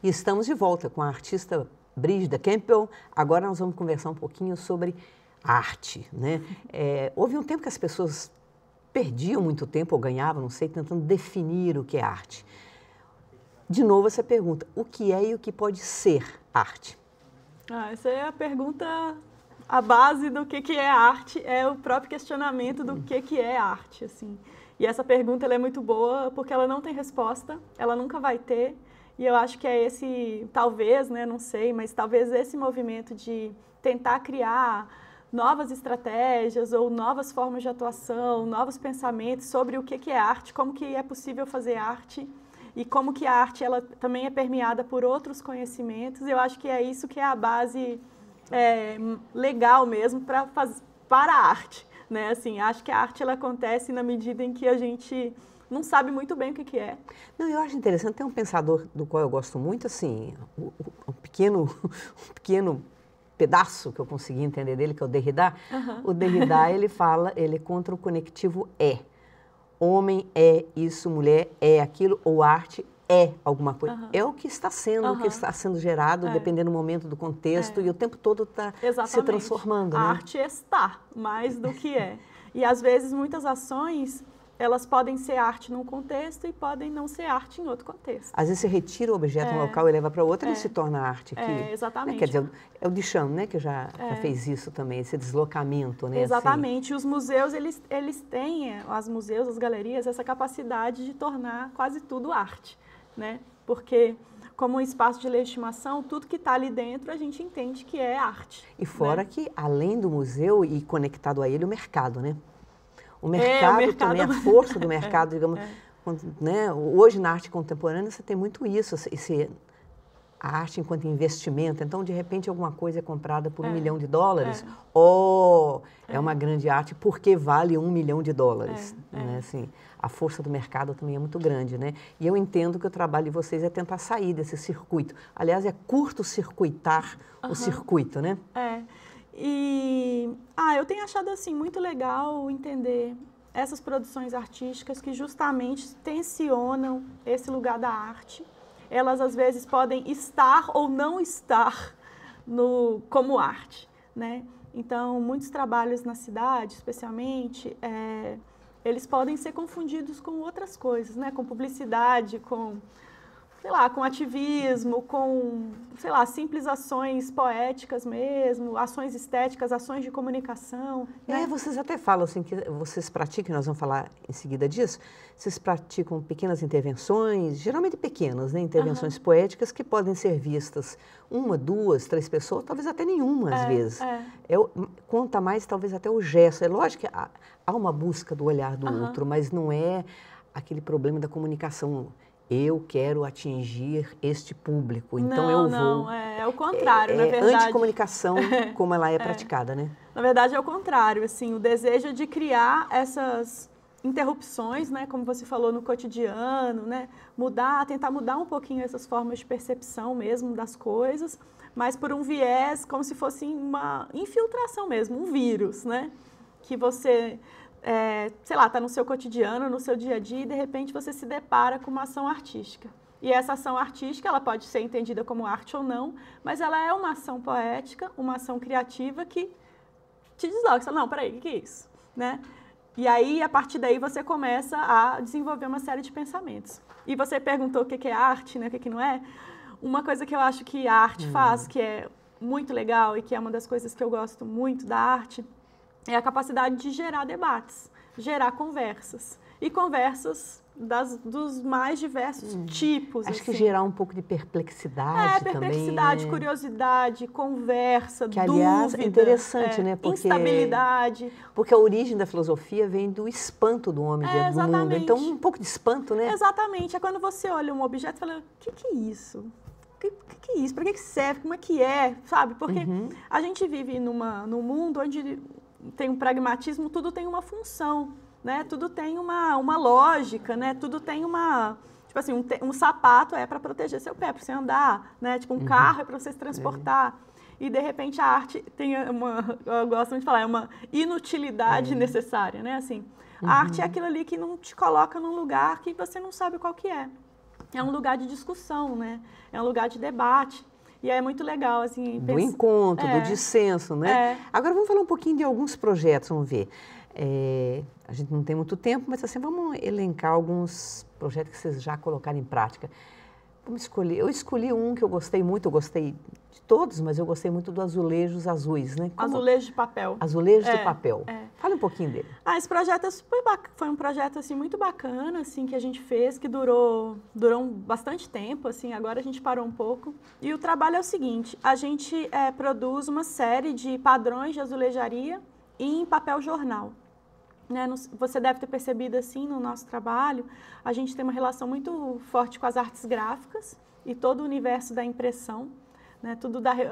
E estamos de volta com a artista Brígida Campbell. Agora nós vamos conversar um pouquinho sobre arte, né? Houve um tempo que as pessoas perdiam muito tempo, ou ganhavam, não sei, tentando definir o que é arte. De novo essa pergunta, o que é e o que pode ser arte? Essa é a pergunta, a base do que é arte, é o próprio questionamento do que é arte, assim. E essa pergunta ela é muito boa porque ela não tem resposta, ela nunca vai ter. E eu acho que é esse, talvez, né, não sei, mas talvez esse movimento de tentar criar novas estratégias ou novas formas de atuação, novos pensamentos sobre o que é arte, como que é possível fazer arte e como que a arte ela também é permeada por outros conhecimentos. Eu acho que é isso que é a base legal mesmo para a arte, né? Assim, acho que a arte ela acontece na medida em que a gente não sabe muito bem o que é. Não, eu acho interessante, tem um pensador do qual eu gosto muito, assim, um pequeno pedaço que eu consegui entender dele, que é o Derrida. O Derrida, ele é contra o conectivo é. Homem é isso, mulher é aquilo, ou arte é alguma coisa. É o que está sendo, o que está sendo gerado, dependendo do momento, do contexto, e o tempo todo está se transformando. A né? arte está mais do que é. E às vezes muitas ações, elas podem ser arte num contexto e podem não ser arte em outro contexto. Às vezes você retira o objeto um local e leva para outro, ele se torna arte aqui. Exatamente. Quer dizer, é o Duchamp, né, que já fez isso também, esse deslocamento, né? Exatamente. Assim. Os museus, eles têm, as galerias, essa capacidade de tornar quase tudo arte, né? Porque como um espaço de legitimação, tudo que está ali dentro a gente entende que é arte. E fora que, além do museu e conectado a ele, o mercado, né? O mercado também, a força do mercado, digamos, né? Hoje na arte contemporânea você tem muito isso, a arte enquanto investimento. Então, de repente, alguma coisa é comprada por $1 milhão, é uma grande arte porque vale $1 milhão. Né? Assim, a força do mercado também é muito grande, né? E eu entendo que o trabalho de vocês é tentar sair desse circuito. Aliás, é curto-circuitar o circuito, né? E eu tenho achado assim muito legal entender essas produções artísticas que justamente tensionam esse lugar da arte. Elas às vezes podem estar ou não estar como arte, né? Então, muitos trabalhos na cidade, especialmente, eles podem ser confundidos com outras coisas, né? Com publicidade, com com ativismo, com, simples ações poéticas mesmo, ações estéticas, ações de comunicação. Né? Vocês até falam assim, que vocês praticam, nós vamos falar em seguida disso, vocês praticam pequenas intervenções, geralmente pequenas, né? Intervenções poéticas que podem ser vistas 1, 2, 3 pessoas, talvez até nenhuma às vezes. Conta mais talvez até o gesto. É lógico que há uma busca do olhar do outro, mas não é aquele problema da comunicação. Eu quero atingir este público, então eu vou... Não, é o contrário, na verdade. Anticomunicação, como ela é praticada, né? Na verdade, é o contrário, assim, o desejo de criar essas interrupções, né, como você falou, no cotidiano, né, tentar mudar um pouquinho essas formas de percepção mesmo das coisas, mas por um viés, como se fosse uma infiltração mesmo, um vírus, né, que você... está no seu cotidiano, no seu dia a dia, e de repente você se depara com uma ação artística. E essa ação artística, ela pode ser entendida como arte ou não, mas ela é uma ação poética, uma ação criativa que te desloca. Você fala, não, peraí, o que é isso? Né? E aí, a partir daí, você começa a desenvolver uma série de pensamentos. E você perguntou o que é arte, né? O que não é. Uma coisa que eu acho que a arte faz, que é muito legal e que é uma das coisas que eu gosto muito da arte, é a capacidade de gerar debates, gerar conversas. E conversas dos mais diversos tipos. Acho que gerar um pouco de perplexidade também. Perplexidade, curiosidade, conversa, que, aliás, dúvida. É interessante, né? Porque, instabilidade. Porque a origem da filosofia vem do espanto do homem dentro do mundo. Então, um pouco de espanto, né? Exatamente. É quando você olha um objeto e fala, o que é isso? O que é isso? Para que serve? Como é que é? Sabe? Porque a gente vive num mundo onde... tem um pragmatismo, tudo tem uma função, né? Tudo tem uma lógica, né? Tudo tem uma... Tipo assim, um sapato é para proteger seu pé, para você andar, né? Tipo, um carro é para você se transportar. E, de repente, a arte tem eu gosto muito de falar, é uma inutilidade necessária, né? Assim, a arte é aquilo ali que não te coloca num lugar que você não sabe qual que é. é um lugar de discussão, né? É um lugar de debate. E é muito legal, assim... Do encontro, do dissenso, né? Agora vamos falar um pouquinho de alguns projetos, vamos ver. A gente não tem muito tempo, mas assim, vamos elencar alguns projetos que vocês já colocaram em prática. Vamos escolher. Eu escolhi um que eu gostei muito, eu gostei de todos, mas eu gostei muito do Azulejos Azuis, né? Azulejos de papel. Azulejos de papel. Fala um pouquinho dele. Esse projeto foi um projeto assim muito bacana, assim, que a gente fez, que durou bastante tempo, assim, agora a gente parou um pouco. E o trabalho é o seguinte, a gente produz uma série de padrões de azulejaria em papel jornal. Né, você deve ter percebido assim no nosso trabalho, a gente tem uma relação muito forte com as artes gráficas e todo o universo da impressão, né,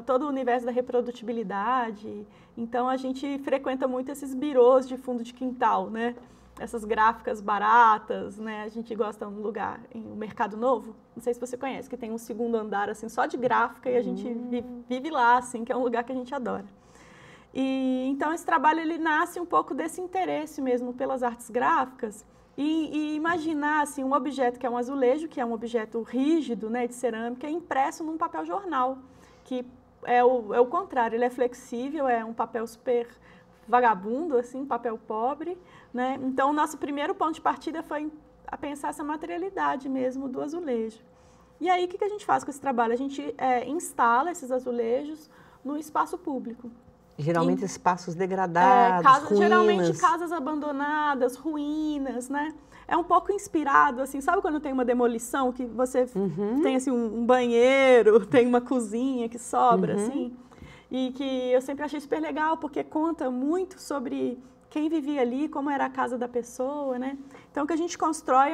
todo o universo da reprodutibilidade. Então a gente frequenta muito esses birôs de fundo de quintal, né, essas gráficas baratas, né, a gente gosta de um lugar em Mercado Novo, não sei se você conhece, que tem um segundo andar assim só de gráfica e a gente vive lá, assim, que é um lugar que a gente adora. E, então, esse trabalho ele nasce um pouco desse interesse mesmo pelas artes gráficas e imaginar assim, um objeto que é um azulejo, que é um objeto rígido, né, de cerâmica, impresso num papel jornal, que é o contrário, ele é flexível, é um papel super vagabundo, assim, papel pobre. Né? Então, o nosso primeiro ponto de partida foi a pensar essa materialidade mesmo do azulejo. E aí, o que a gente faz com esse trabalho? A gente instala esses azulejos no espaço público. Geralmente espaços degradados, ruínas. Geralmente casas abandonadas, ruínas, né? É um pouco inspirado, assim, sabe quando tem uma demolição que você tem assim um banheiro, tem uma cozinha que sobra, assim? E que eu sempre achei super legal, porque conta muito sobre quem vivia ali, como era a casa da pessoa, né? Então, o que a gente constrói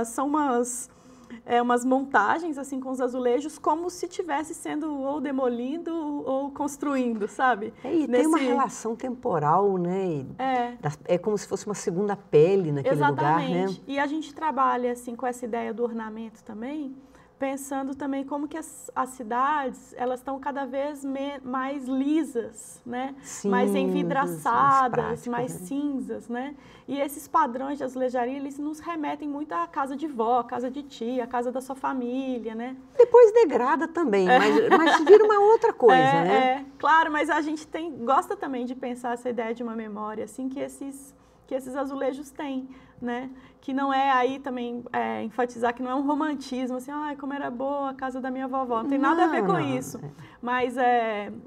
são umas montagens assim com os azulejos como se estivesse sendo ou demolindo ou construindo, sabe? E tem uma relação temporal, né? É como se fosse uma segunda pele naquele lugar, né? Exatamente. E a gente trabalha assim com essa ideia do ornamento também, pensando também como que as cidades, elas estão cada vez mais lisas, né? Cinzas, mais envidraçadas, mais cinzas, né? E esses padrões de azulejaria, eles nos remetem muito à casa de vó, à casa de tia, à casa da sua família, né? Depois degrada também, mas vira uma outra coisa, né? Claro, mas a gente gosta também de pensar essa ideia de uma memória, assim, que esses azulejos têm, né? Que não é aí também enfatizar que não é um romantismo, assim, ai, como era boa a casa da minha vovó. Não tem nada a ver com isso. Mas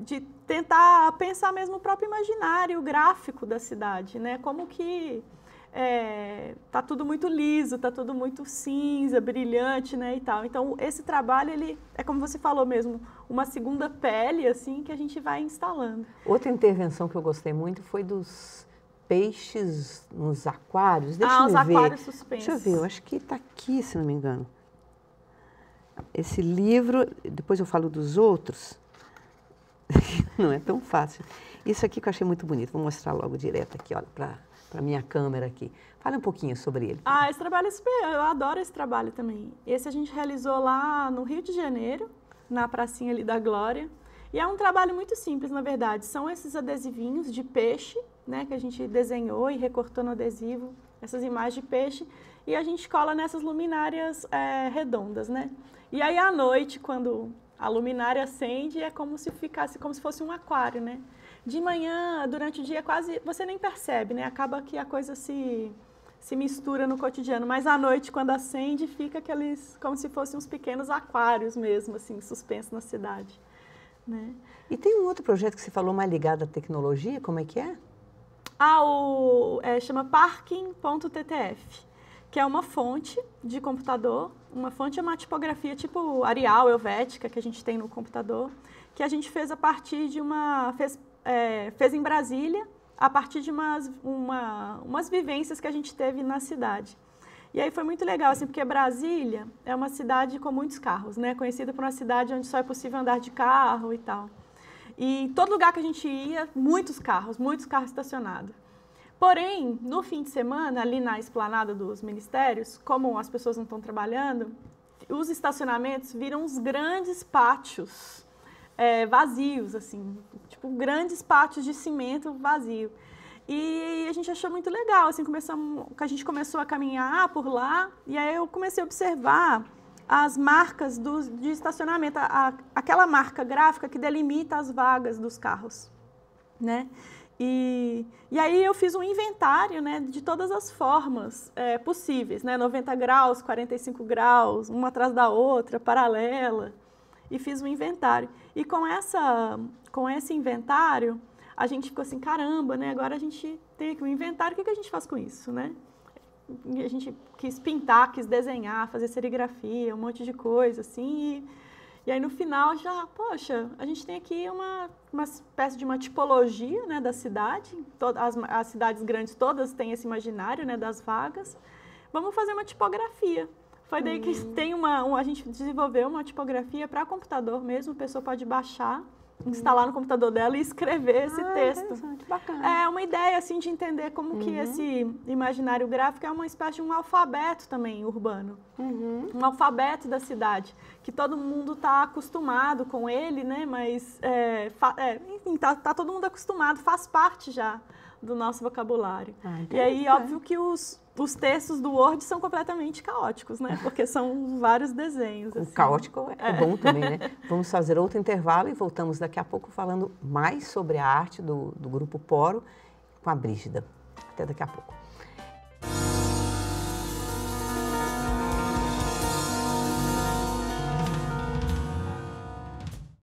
de tentar pensar mesmo o próprio imaginário gráfico da cidade, né? Como que tá tudo muito liso, tá tudo muito cinza, brilhante, né, e tal. Então, esse trabalho, ele é como você falou mesmo, uma segunda pele, assim, que a gente vai instalando. Outra intervenção que eu gostei muito foi dos peixes nos aquários. Deixa eu ver. Os aquários suspensos. Deixa eu ver, eu acho que está aqui, se não me engano. Esse livro, depois eu falo dos outros. Não é tão fácil. Isso aqui que eu achei muito bonito, vou mostrar logo direto aqui, olha, para a minha câmera aqui. Fala um pouquinho sobre ele. Esse trabalho é super, eu adoro esse trabalho também. Esse a gente realizou lá no Rio de Janeiro, na pracinha ali da Glória. E é um trabalho muito simples, na verdade. São esses adesivinhos de peixe, né, que a gente desenhou e recortou no adesivo, essas imagens de peixe, e a gente cola nessas luminárias redondas, né? E aí, à noite, quando a luminária acende, é como se fosse um aquário, né? De manhã, durante o dia, quase você nem percebe, né? Acaba que a coisa se mistura no cotidiano, mas à noite, quando acende, fica como se fossem uns pequenos aquários mesmo, assim, suspensos na cidade, né? E tem um outro projeto que você falou mais ligado à tecnologia, como é que é? Chama Parking.ttf, que é uma fonte de computador, é uma tipografia tipo Arial, Helvética, que a gente tem no computador, que a gente fez a partir de fez em Brasília, a partir de umas vivências que a gente teve na cidade. E aí foi muito legal, assim, porque Brasília é uma cidade com muitos carros, né? Conhecida por uma cidade onde só é possível andar de carro e tal. E em todo lugar que a gente ia, muitos carros estacionados. Porém, no fim de semana, ali na esplanada dos ministérios, como as pessoas não estão trabalhando, os estacionamentos viram uns grandes pátios vazios, assim, tipo grandes pátios de cimento vazio. E a gente achou muito legal, assim, a gente começou a caminhar por lá, e aí eu comecei a observar as marcas de estacionamento, aquela marca gráfica que delimita as vagas dos carros, né? E aí eu fiz um inventário, né, de todas as formas possíveis, né, 90 graus, 45 graus, uma atrás da outra, paralela, e fiz um inventário. E com esse inventário, a gente ficou assim, caramba, né, agora a gente tem aqui um inventário, o que a gente faz com isso, né? E a gente quis pintar, quis desenhar, fazer serigrafia, um monte de coisa, assim, e aí, no final, poxa, a gente tem aqui uma espécie de uma tipologia, né, da cidade. As cidades grandes todas têm esse imaginário, né, das vagas. Vamos fazer uma tipografia. Foi daí que a gente desenvolveu uma tipografia para computador mesmo. A pessoa pode baixar, instalar no computador dela e escrever esse texto. Bacana. É uma ideia, assim, de entender como que esse imaginário gráfico é uma espécie de um alfabeto também urbano. Um alfabeto da cidade, que todo mundo está acostumado com ele, né? Mas, enfim, tá todo mundo acostumado, faz parte já do nosso vocabulário. E aí, óbvio que os textos do Word são completamente caóticos, né? Porque são vários desenhos. O assim. caótico é bom também, né? Vamos fazer outro intervalo e voltamos daqui a pouco falando mais sobre a arte do Grupo Poro com a Brígida. Até daqui a pouco.